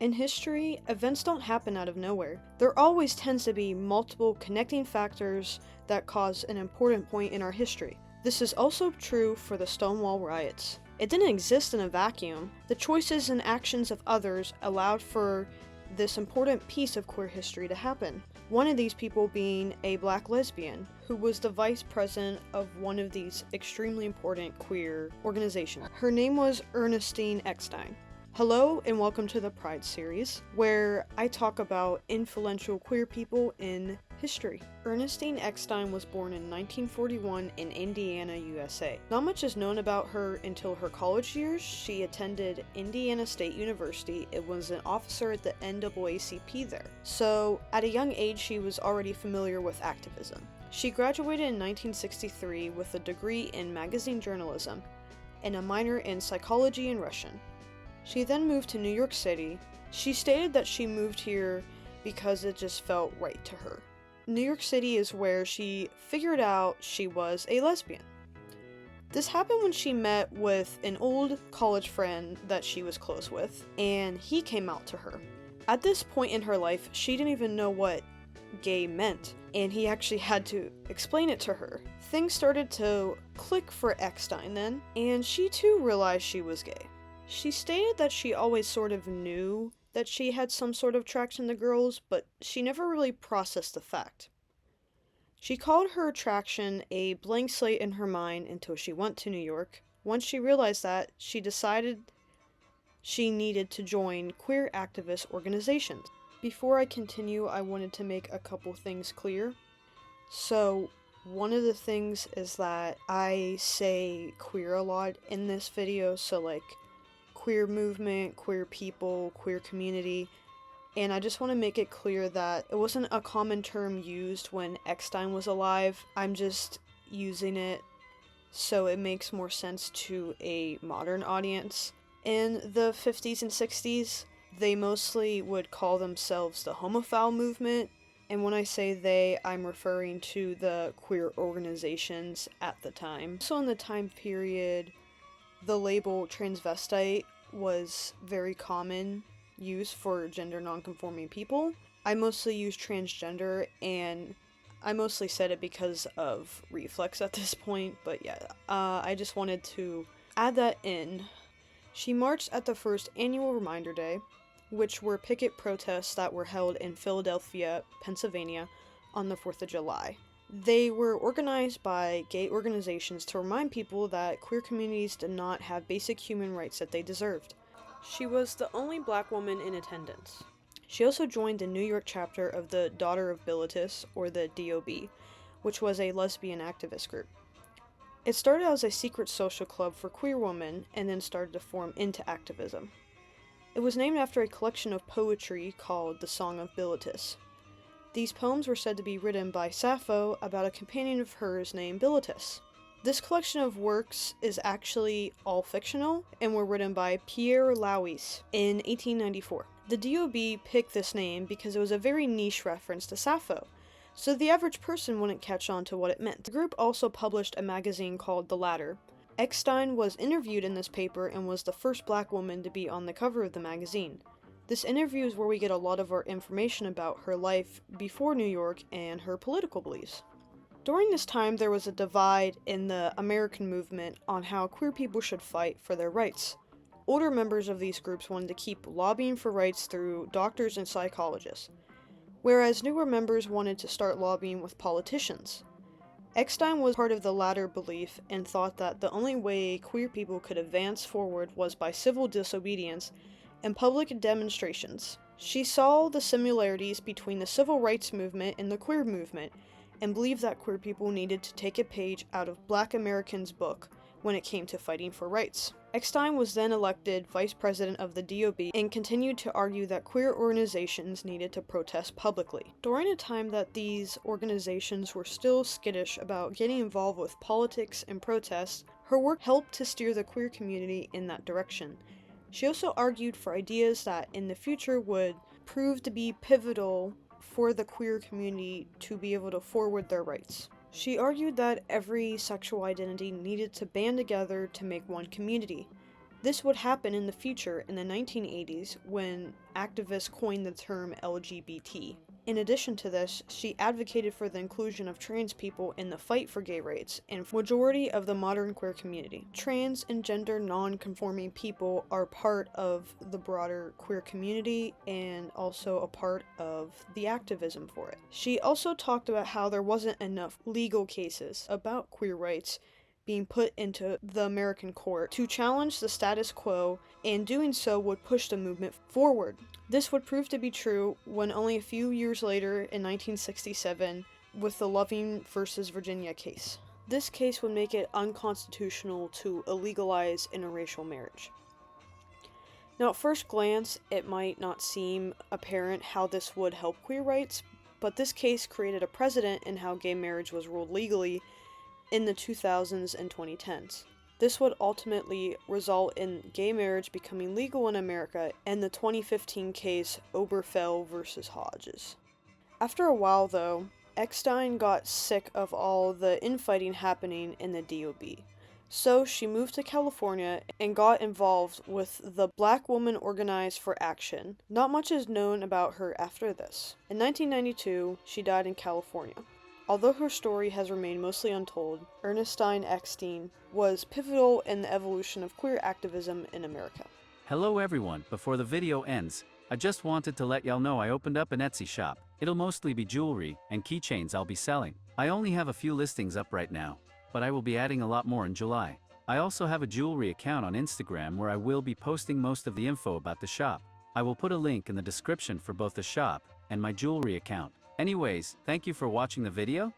In history, events don't happen out of nowhere. There always tends to be multiple connecting factors that cause an important point in our history. This is also true for the Stonewall riots. It didn't exist in a vacuum. The choices and actions of others allowed for this important piece of queer history to happen. One of these people being a black lesbian who was the vice president of one of these extremely important queer organizations. Her name was Ernestine Eckstein. Hello and welcome to the Pride series, where I talk about influential queer people in history. Ernestine Eckstein was born in 1941 in Indiana, USA. Not much is known about her until her college years. She attended Indiana State University and was an officer at the NAACP there. So at a young age, she was already familiar with activism. She graduated in 1963 with a degree in magazine journalism and a minor in psychology and Russian. She then moved to New York City. She stated that she moved here because it just felt right to her. New York City is where she figured out she was a lesbian. This happened when she met with an old college friend that she was close with, and he came out to her. At this point in her life, she didn't even know what gay meant, and he actually had to explain it to her. Things started to click for Eckstein then, and she too realized she was gay. She stated that she always sort of knew that she had some sort of attraction to girls, but she never really processed the fact. She called her attraction a blank slate in her mind until she went to New York. Once she realized that, she decided she needed to join queer activist organizations. Before I continue, I wanted to make a couple things clear. So, one of the things is that I say queer a lot in this video, so like queer movement, queer people, queer community, and I just want to make it clear that it wasn't a common term used when Eckstein was alive. I'm just using it so it makes more sense to a modern audience. In the 50s and 60s, they mostly would call themselves the homophile movement, and when I say they, I'm referring to the queer organizations at the time. So in the time period, the label transvestite was very common use for gender nonconforming people. I mostly use transgender, and I mostly said it because of reflex at this point, but yeah, I just wanted to add that in. She marched at the first annual Reminder Day, which were picket protests that were held in Philadelphia, Pennsylvania on the 4th of July. They were organized by gay organizations to remind people that queer communities did not have basic human rights that they deserved. She was the only black woman in attendance. She also joined the New York chapter of the Daughter of Bilitis, or the DOB, which was a lesbian activist group. It started as a secret social club for queer women and then started to form into activism. It was named after a collection of poetry called the Song of Bilitis. These poems were said to be written by Sappho about a companion of hers named Bilitis. This collection of works is actually all fictional and were written by Pierre Louis in 1894. The DOB picked this name because it was a very niche reference to Sappho, so the average person wouldn't catch on to what it meant. The group also published a magazine called The Ladder. Eckstein was interviewed in this paper and was the first black woman to be on the cover of the magazine. This interview is where we get a lot of our information about her life before New York and her political beliefs. During this time, there was a divide in the American movement on how queer people should fight for their rights. Older members of these groups wanted to keep lobbying for rights through doctors and psychologists, whereas newer members wanted to start lobbying with politicians. Eckstein was part of the latter belief and thought that the only way queer people could advance forward was by civil disobedience and public demonstrations. She saw the similarities between the civil rights movement and the queer movement, and believed that queer people needed to take a page out of Black Americans' book when it came to fighting for rights. Eckstein was then elected vice president of the DOB and continued to argue that queer organizations needed to protest publicly. During a time that these organizations were still skittish about getting involved with politics and protests, her work helped to steer the queer community in that direction. She also argued for ideas that in the future would prove to be pivotal for the queer community to be able to forward their rights. She argued that every sexual identity needed to band together to make one community. This would happen in the future in the 1980s when activists coined the term LGBT. In addition to this, she advocated for the inclusion of trans people in the fight for gay rights and majority of the modern queer community. Trans and gender non-conforming people are part of the broader queer community and also a part of the activism for it. She also talked about how there wasn't enough legal cases about queer rights being put into the American court to challenge the status quo, and doing so would push the movement forward. This would prove to be true when only a few years later in 1967 with the Loving versus Virginia case. This case would make it unconstitutional to illegalize interracial marriage. Now at first glance, it might not seem apparent how this would help queer rights, but this case created a precedent in how gay marriage was ruled legally in the 2000s and 2010s. This would ultimately result in gay marriage becoming legal in America and the 2015 case Oberfell versus Hodges. After a while though, Eckstein got sick of all the infighting happening in the DOB. So she moved to California and got involved with the Black Woman Organized for Action. Not much is known about her after this. In 1992, she died in California. Although her story has remained mostly untold, Ernestine Eckstein was pivotal in the evolution of queer activism in America. Hello everyone, before the video ends, I just wanted to let y'all know I opened up an Etsy shop. It'll mostly be jewelry and keychains I'll be selling. I only have a few listings up right now, but I will be adding a lot more in July. I also have a jewelry account on Instagram where I will be posting most of the info about the shop. I will put a link in the description for both the shop and my jewelry account. Anyways, thank you for watching the video.